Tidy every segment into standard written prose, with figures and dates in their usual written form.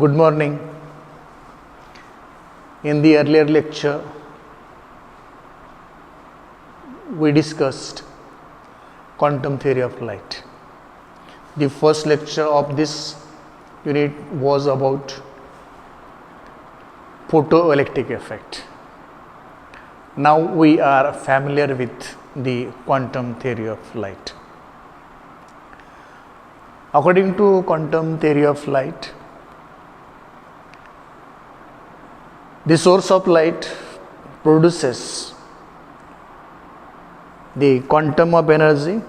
Good morning. In the earlier lecture, we discussed quantum theory of light. The first lecture of this unit was about photoelectric effect. Now we are familiar with the quantum theory of light. According to quantum theory of light, the source of light produces the quantum of energy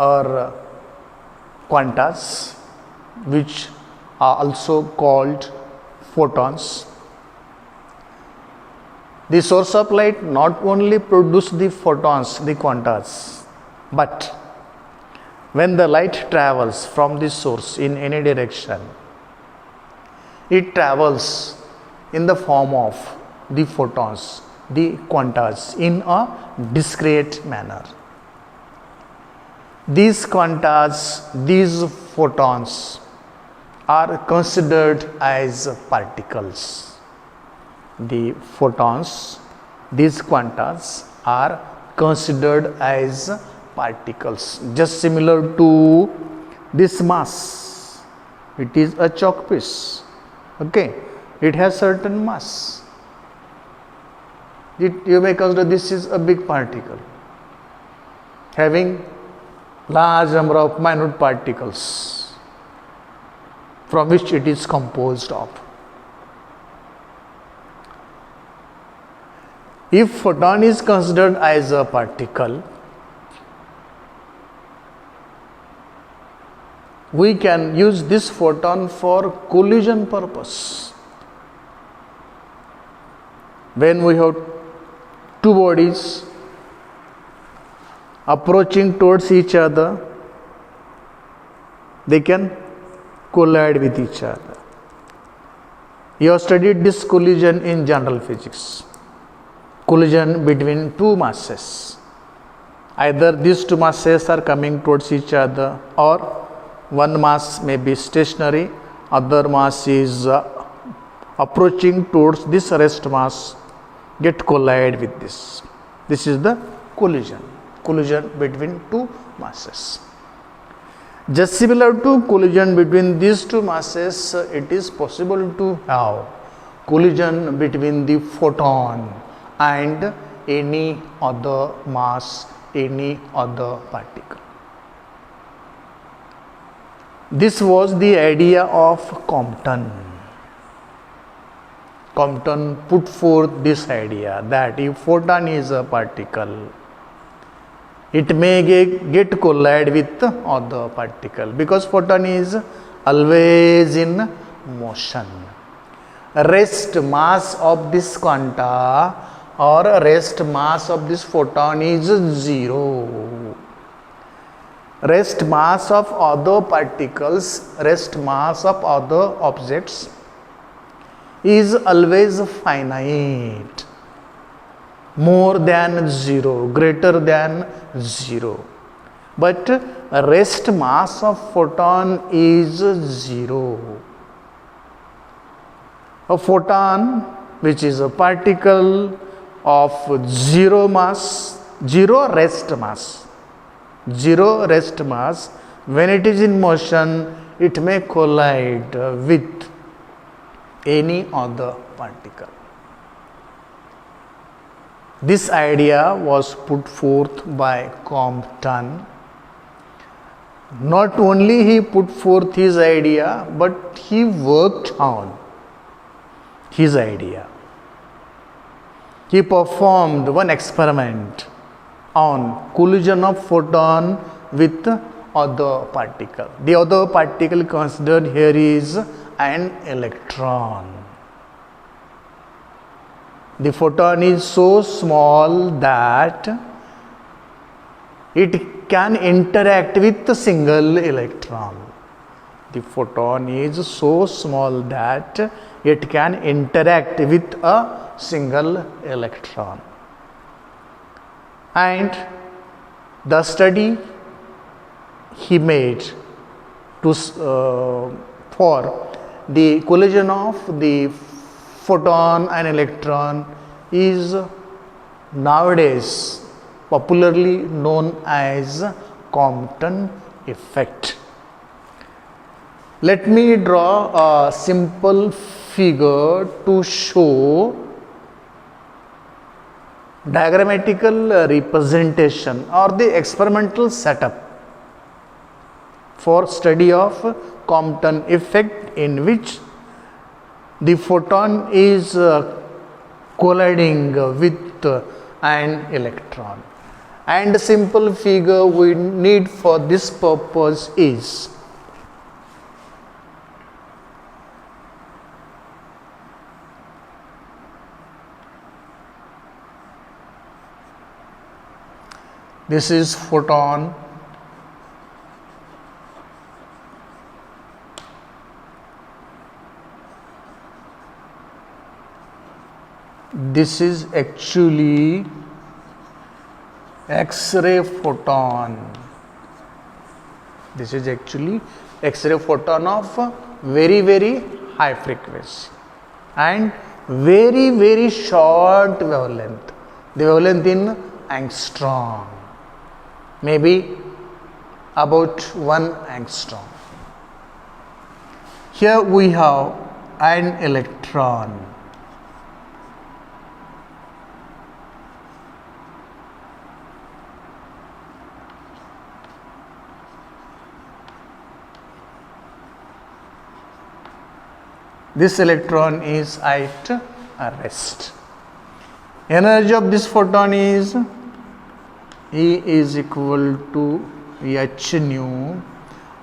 or quantas, which are also called photons. The source of light not only produces the photons, the quantas, but when the light travels from the source in any direction, it travels in the form of the photons, the quantas, in a discrete manner. These quantas, these photons are considered as particles. The photons, these quantas are considered as particles, just similar to this mass. It is a chalk piece. Okay, it has certain mass. You may consider this is a big particle having large number of minute particles from which it is composed of. If photon is considered as a particle, we can use this photon for collision purpose. When we have two bodies approaching towards each other, they can collide with each other. You have studied this collision in general physics. Collision between two masses. Either these two masses are coming towards each other, or one mass may be stationary, other mass is approaching towards this rest mass, get collide with this. This is the collision between two masses. Just similar to collision between these two masses, it is possible to have collision between the photon and any other mass, any other particle. This was the idea of Compton. Compton put forth this idea that if photon is a particle, it may get collide with other particle, because photon is always in motion. Rest mass of this quanta or rest mass of this photon is 0. Rest mass of other particles, rest mass of other objects is always finite, more than 0, greater than 0. But rest mass of photon is 0. A photon, which is a particle of 0 mass, 0 rest mass, when it is in motion, it may collide with any other particle. This idea was put forth by Compton. Not only he put forth his idea, but he worked on his idea. He performed one experiment on collision of photon with other particle. The other particle considered here is an electron. The photon is so small that it can interact with a single electron. The photon is so small that it can interact with a single electron. And the study he made for the collision of the photon and electron is nowadays popularly known as Compton effect. Let me draw a simple figure to show diagrammatical representation or the experimental setup for study of Compton effect, in which the photon is colliding with an electron. And the simple figure we need for this purpose is this is photon, this is actually X-ray photon. This is actually X-ray photon of very high frequency and very short wavelength. The wavelength in angstrom, maybe about 1 angstrom. Here we have an electron. This electron is at rest. Energy of this photon is E is equal to h nu.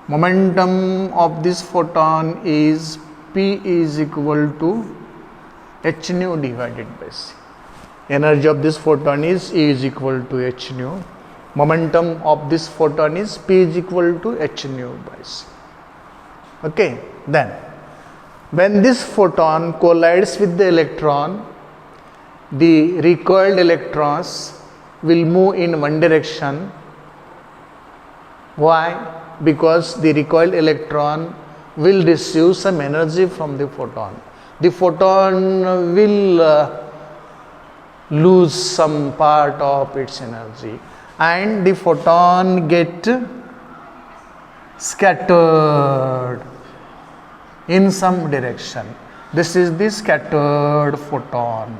Momentum of this photon is P is equal to h nu divided by C. Energy of this photon is E is equal to h nu. Momentum of this photon is P is equal to h nu by C. Okay, then when this photon collides with the electron, the recoiled electrons will move in one direction. Why? Because the recoiled electron will receive some energy from the photon. The photon will lose some part of its energy and the photon get scattered in some direction. This is the scattered photon.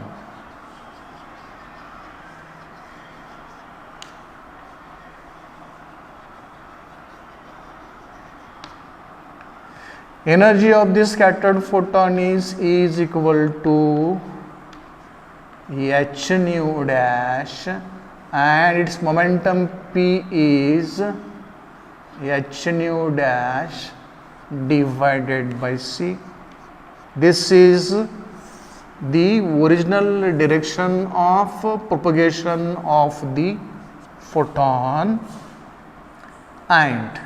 Energy of this scattered photon is E is equal to h nu dash and its momentum P is h nu dash divided by C. This is the original direction of propagation of the photon, and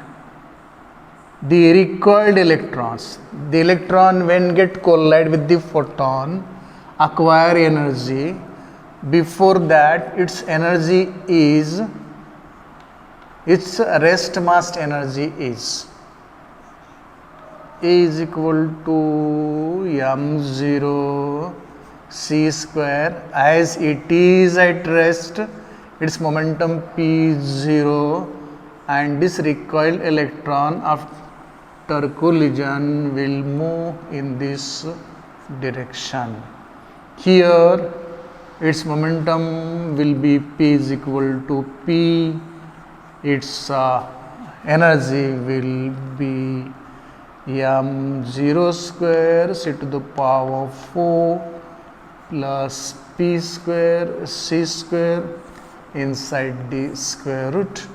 the recoiled electrons, the electron when get collide with the photon acquire energy. Before that its energy is, its rest mass energy is E is equal to m0 c square. As it is at rest, its momentum p is 0 and this recoiled electron after collision will move in this direction. Here its momentum will be p is equal to p, its energy will be m0 square c to the power 4 plus p square c square inside the square root.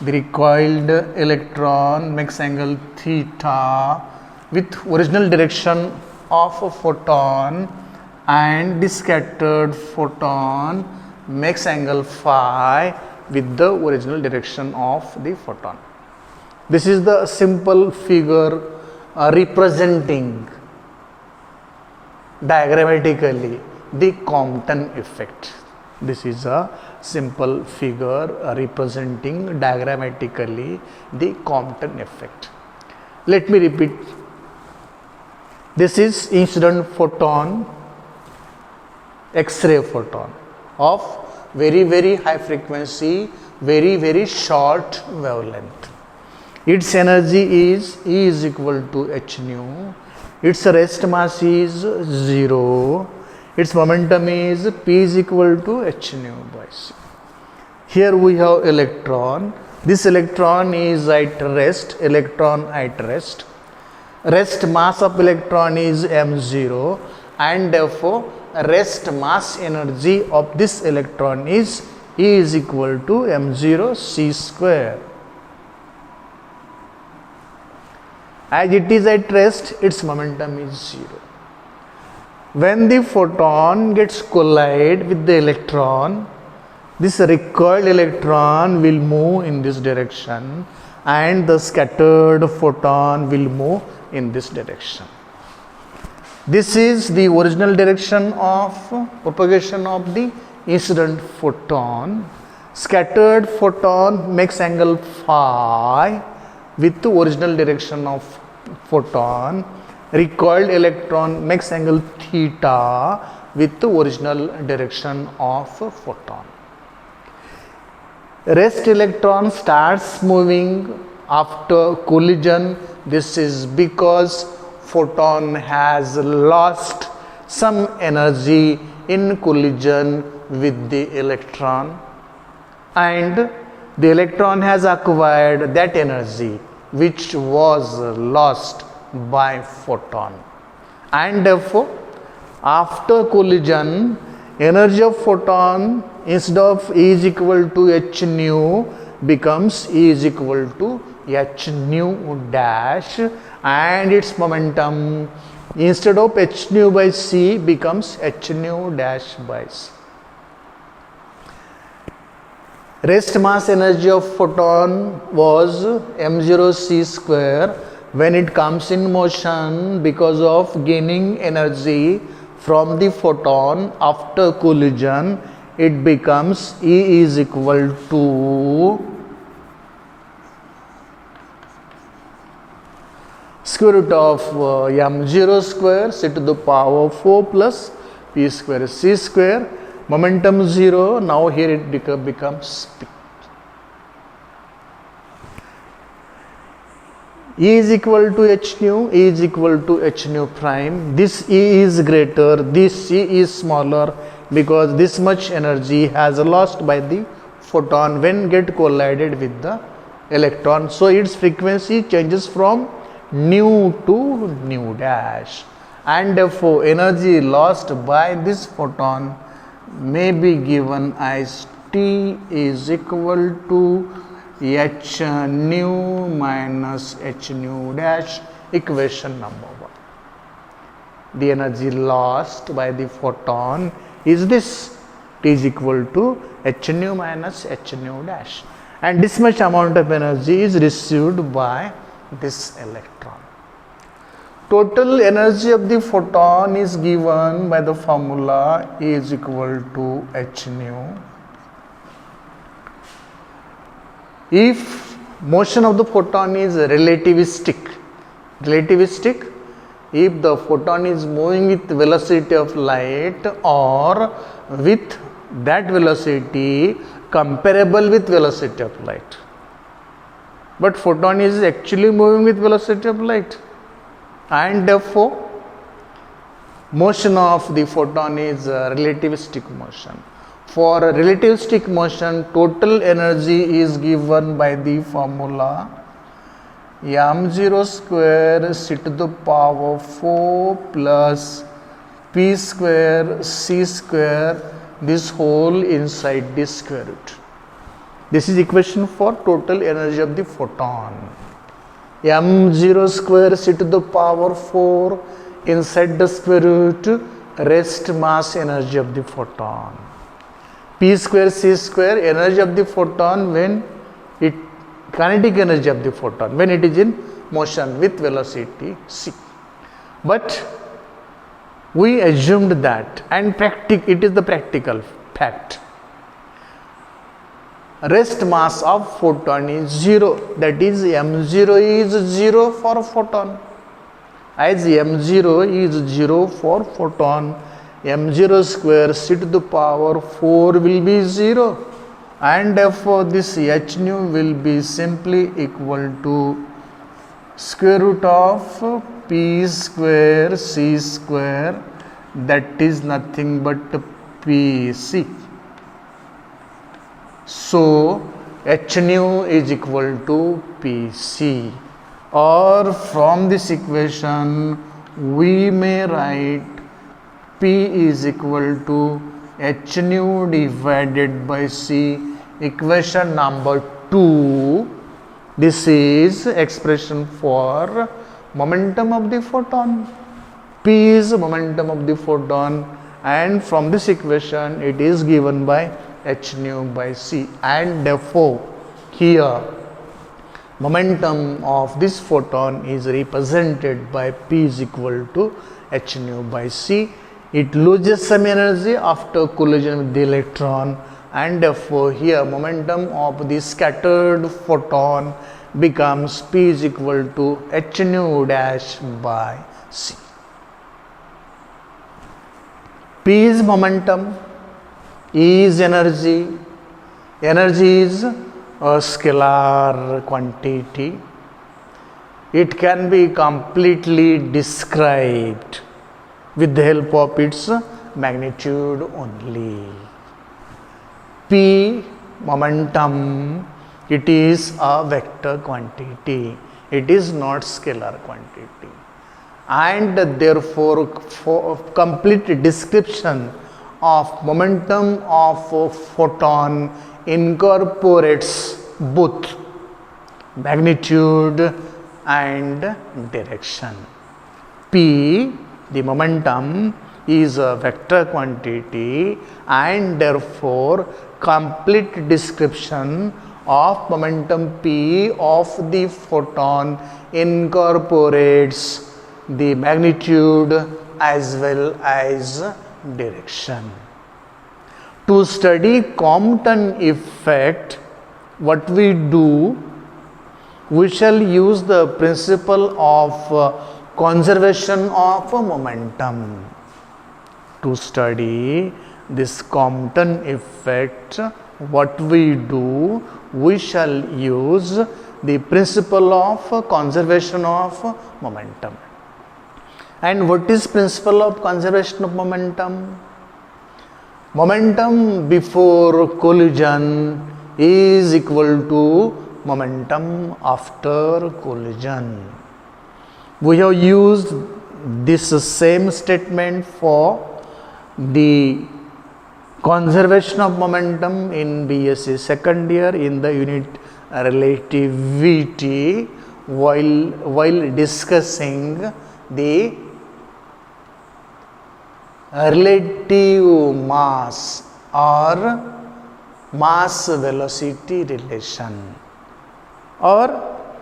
The recoiled electron makes angle theta with original direction of a photon, and the scattered photon makes angle phi with the original direction of the photon. This is the simple figure representing diagrammatically the Compton effect. This is a simple figure representing diagrammatically the Compton effect. Let me repeat. This is incident photon, X-ray photon of very high frequency, very short wavelength. Its energy is E is equal to h nu. Its rest mass is 0. Its momentum is P is equal to h nu by c. Here we have electron. This electron is at rest, electron at rest. Rest mass of electron is m0, and therefore rest mass energy of this electron is E is equal to m0 c square. As it is at rest, its momentum is 0. When the photon gets collide with the electron, this recoiled electron will move in this direction and the scattered photon will move in this direction. This is the original direction of propagation of the incident photon. Scattered photon makes angle phi with the original direction of photon. Recoiled electron makes angle theta with the original direction of photon. Rest electron starts moving after collision. This is because photon has lost some energy in collision with the electron, and the electron has acquired that energy which was lost by photon, and therefore after collision energy of photon instead of E is equal to h nu becomes E is equal to h nu dash, and its momentum instead of h nu by c becomes h nu dash by c. Rest mass energy of photon was m0 c square. When it comes in motion, because of gaining energy from the photon after collision, it becomes E is equal to square root of m0 square c to the power 4 plus p square c square. Momentum 0. Now here it becomes p. E is equal to h nu, E is equal to h nu prime. This E is greater, this E is smaller, because this much energy has lost by the photon when get collided with the electron. So its frequency changes from nu to nu dash, and therefore energy lost by this photon may be given as T is equal to h nu minus h nu dash, equation number 1. The energy lost by the photon is this, T is equal to h nu minus h nu dash, and this much amount of energy is received by this electron. Total energy of the photon is given by the formula E is equal to h nu. If motion of the photon is relativistic, if the photon is moving with velocity of light or with that velocity comparable with velocity of light, but photon is actually moving with velocity of light, and therefore motion of the photon is relativistic motion. For relativistic motion, total energy is given by the formula m0 square c to the power 4 plus p square c square, this whole inside this square root. This is equation for total energy of the photon. m0 square c to the power 4 inside the square root, rest mass energy of the photon. P square c square, energy of the photon when it, kinetic energy of the photon when it is in motion with velocity c. But we assumed that, and it is the practical fact, rest mass of photon is 0, that is m0 is 0 for photon. as m0 is 0 for photon, m0 square c to the power 4 will be 0, and therefore this h nu will be simply equal to square root of p square c square, that is nothing but pc. So h nu is equal to pc, or from this equation we may write p is equal to h nu divided by c, equation number 2. This is expression for momentum of the photon. P is momentum of the photon, and from this equation it is given by h nu by c, and therefore here momentum of this photon is represented by p is equal to h nu by c. It loses some energy after collision with the electron, and therefore here momentum of the scattered photon becomes p is equal to h nu dash by c. P is momentum, E is energy. Energy is a scalar quantity. It can be completely described with the help of its magnitude only. P, momentum, it is a vector quantity. It is not scalar quantity. And therefore, for complete description of momentum of a photon incorporates both magnitude and direction. P, the momentum, is a vector quantity, and therefore complete description of momentum P of the photon incorporates the magnitude as well as direction. To study Compton effect, what we do, we shall use the principle of conservation of momentum. To study this Compton effect, what we do, we shall use the principle of conservation of momentum. And what is principle of conservation of momentum? Momentum before collision is equal to momentum after collision. We have used this same statement for the conservation of momentum in BSc second year in the unit relativity, while discussing the relative mass or mass velocity relation, or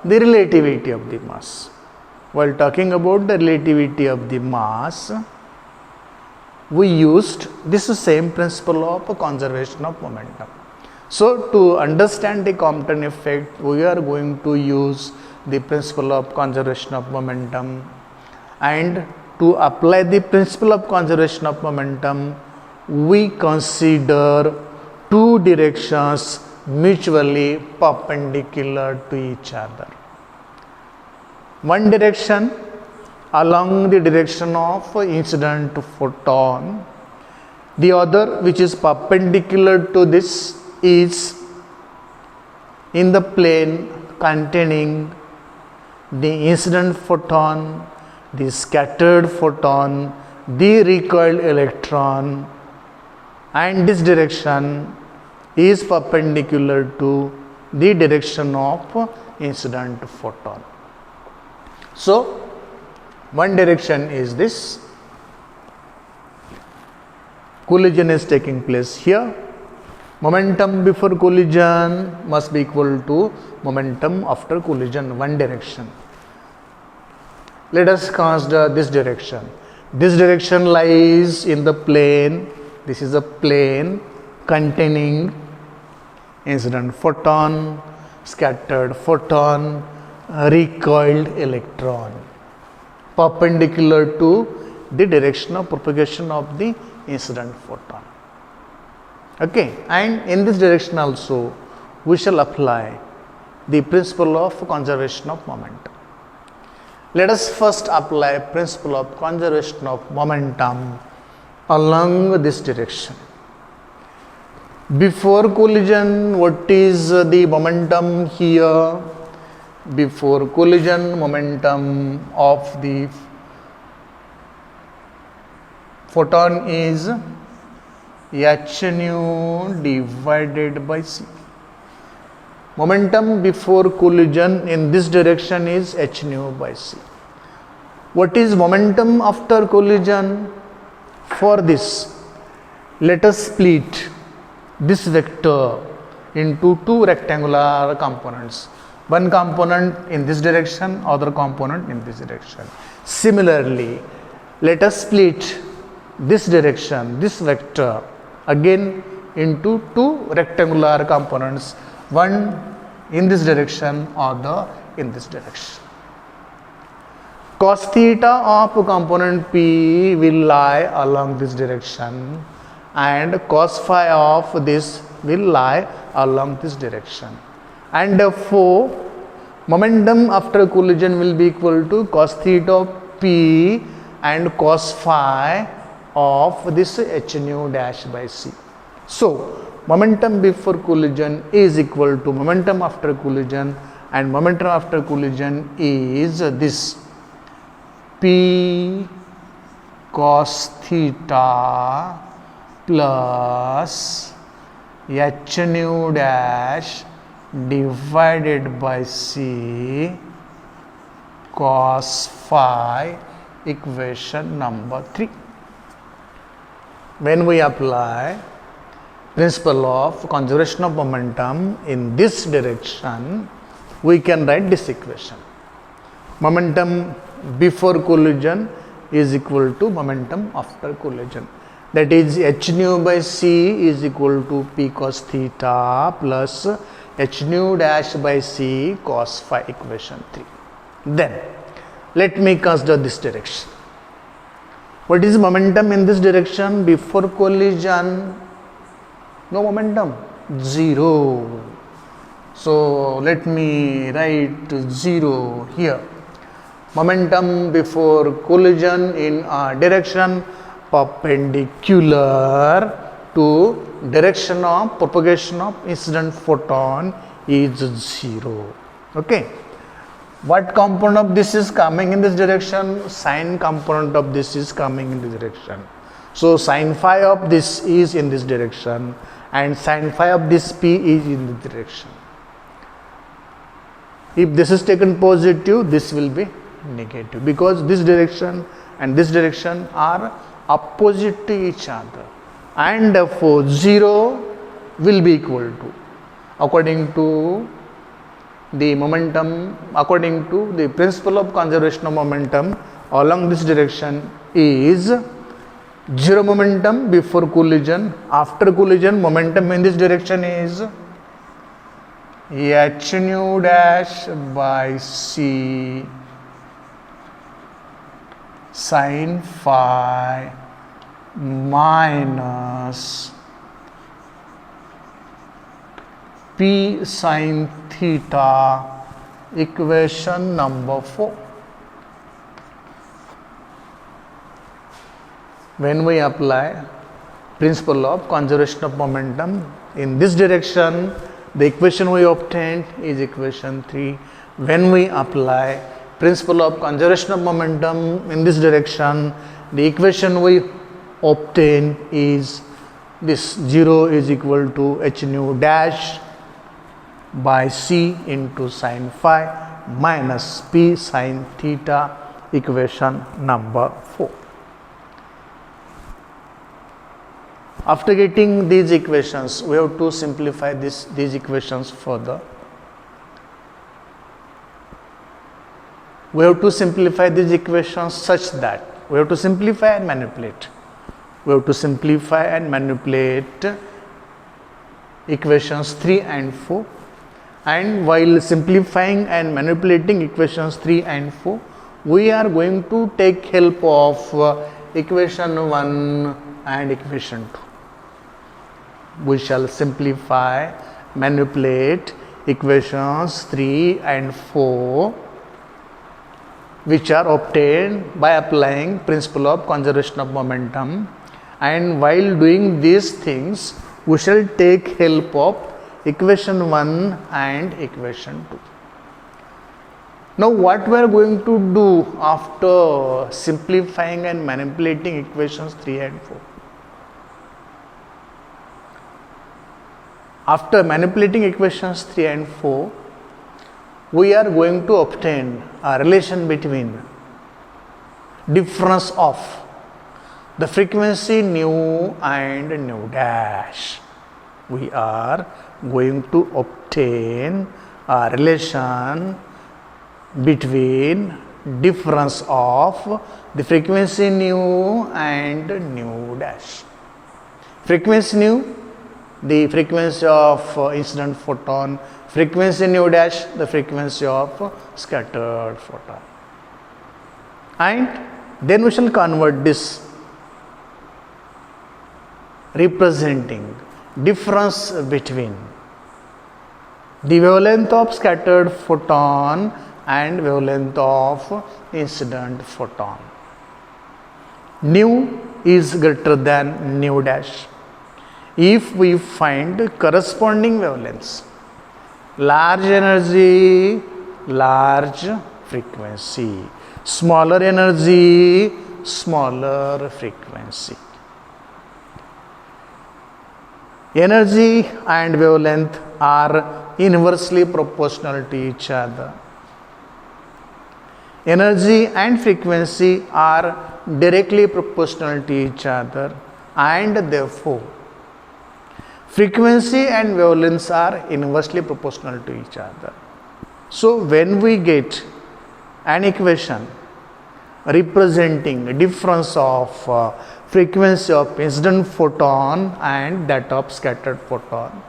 the relativity of the mass. While talking about the relativity of the mass, we used this same principle of conservation of momentum. So, to understand the Compton effect, we are going to use the principle of conservation of momentum, and to apply the principle of conservation of momentum, we consider two directions mutually perpendicular to each other. One direction along the direction of incident photon, the other which is perpendicular to this is in the plane containing the incident photon, the scattered photon, the recoiled electron, and this direction is perpendicular to the direction of incident photon. So, one direction is this, collision is taking place here, momentum before collision must be equal to momentum after collision, one direction. Let us consider this direction. This direction lies in the plane, this is a plane containing incident photon, scattered photon, recoiled electron. perpendicular to the direction of propagation of the incident photon. Okay, and in this direction also we shall apply the principle of conservation of momentum. Let us first apply principle of conservation of momentum along this direction. Before collision, what is the momentum here? Before collision, momentum of the photon is h nu divided by c. Momentum before collision in this direction is h nu by c. What is momentum after collision? For this, let us split this vector into two rectangular components. One component in this direction, other component in this direction. Similarly, let us split this direction, this vector, again into two rectangular components. One in this direction, other in this direction. Cos theta of component P will lie along this direction and cos phi of this will lie along this direction. And therefore, momentum after collision will be equal to cos theta of P and cos phi of this h nu dash by c. So, momentum before collision is equal to momentum after collision, and momentum after collision is this P cos theta plus h nu dash divided by c cos phi, equation number 3. When we apply principle of conservation of momentum in this direction, we can write this equation. Momentum before collision is equal to momentum after collision. That is h nu by c is equal to p cos theta plus h nu dash by c cos phi, equation 3. Then let me consider this direction. What is momentum in this direction before collision? No momentum, 0. So let me write 0 here. Momentum before collision in a direction perpendicular to direction of propagation of incident photon is 0. Okay. What component of this is coming in this direction? Sine component of this is coming in this direction. So sine phi of this is in this direction and sine phi of this p is in this direction. If this is taken positive, this will be negative because this direction and this direction are opposite to each other, and therefore 0 will be equal to, according to the momentum, according to the principle of conservation of momentum along this direction is 0 momentum before collision. After collision, momentum in this direction is h nu dash by c sin phi minus p sin theta, equation number 4. When we apply principle of conservation of momentum in this direction, the equation we obtained is equation 3. When we apply principle of conservation of momentum in this direction, the equation we obtain is this 0 is equal to h nu dash by c into sin phi minus p sin theta, equation number 4. After getting these equations, we have to simplify these equations further. We have to simplify these equations such that we have to simplify and manipulate. We have to simplify and manipulate equations 3 and 4. And while simplifying and manipulating equations 3 and 4, we are going to take help of equation 1 and equation 2. We shall simplify, manipulate equations 3 and 4, which are obtained by applying principle of conservation of momentum, and while doing these things we shall take help of equation 1 and equation 2. Now what we are going to do after simplifying and manipulating equations 3 and 4? After manipulating equations 3 and 4, we are going to obtain a relation between difference of the frequency nu and nu dash. We are going to obtain a relation between difference of the frequency nu and nu dash. Frequency nu, the frequency of incident photon, frequency nu dash, the frequency of scattered photon. And then we shall convert this, representing difference between the wavelength of scattered photon and wavelength of incident photon. Nu is greater than nu dash if we find corresponding wavelengths. Large energy, large frequency. Smaller energy, smaller frequency. Energy and wavelength are inversely proportional to each other. Energy and frequency are directly proportional to each other, and therefore frequency and wavelengths are inversely proportional to each other. So when we get an equation representing difference of frequency of incident photon and that of scattered photon,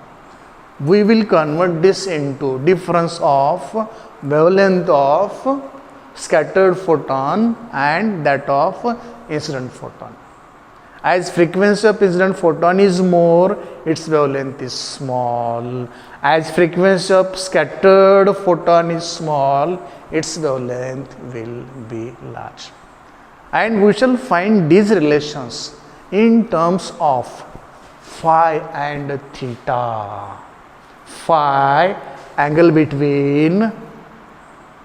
we will convert this into difference of wavelength of scattered photon and that of incident photon. As frequency of incident photon is more, its wavelength is small. As frequency of scattered photon is small, its wavelength will be large. And we shall find these relations in terms of phi and theta. Phi, angle between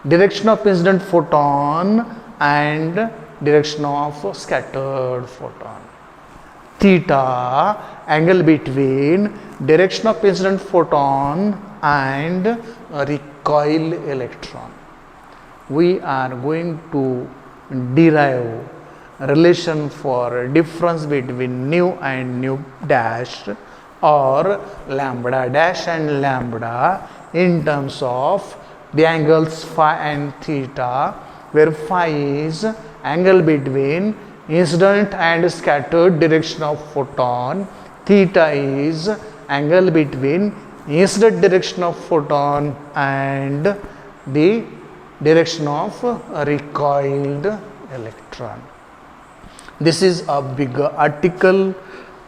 direction of incident photon and direction of scattered photon. Theta, angle between direction of incident photon and a recoil electron. We are going to derive relation for difference between nu and nu dash, or lambda dash and lambda, in terms of the angles phi and theta, where phi is angle between incident and scattered direction of photon, theta is angle between incident direction of photon and the direction of a recoiled electron. This is a bigger article.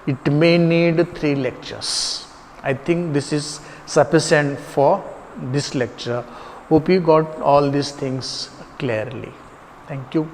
It may need 3 lectures. I think this is sufficient for this lecture. Hope you got all these things clearly. Thank you.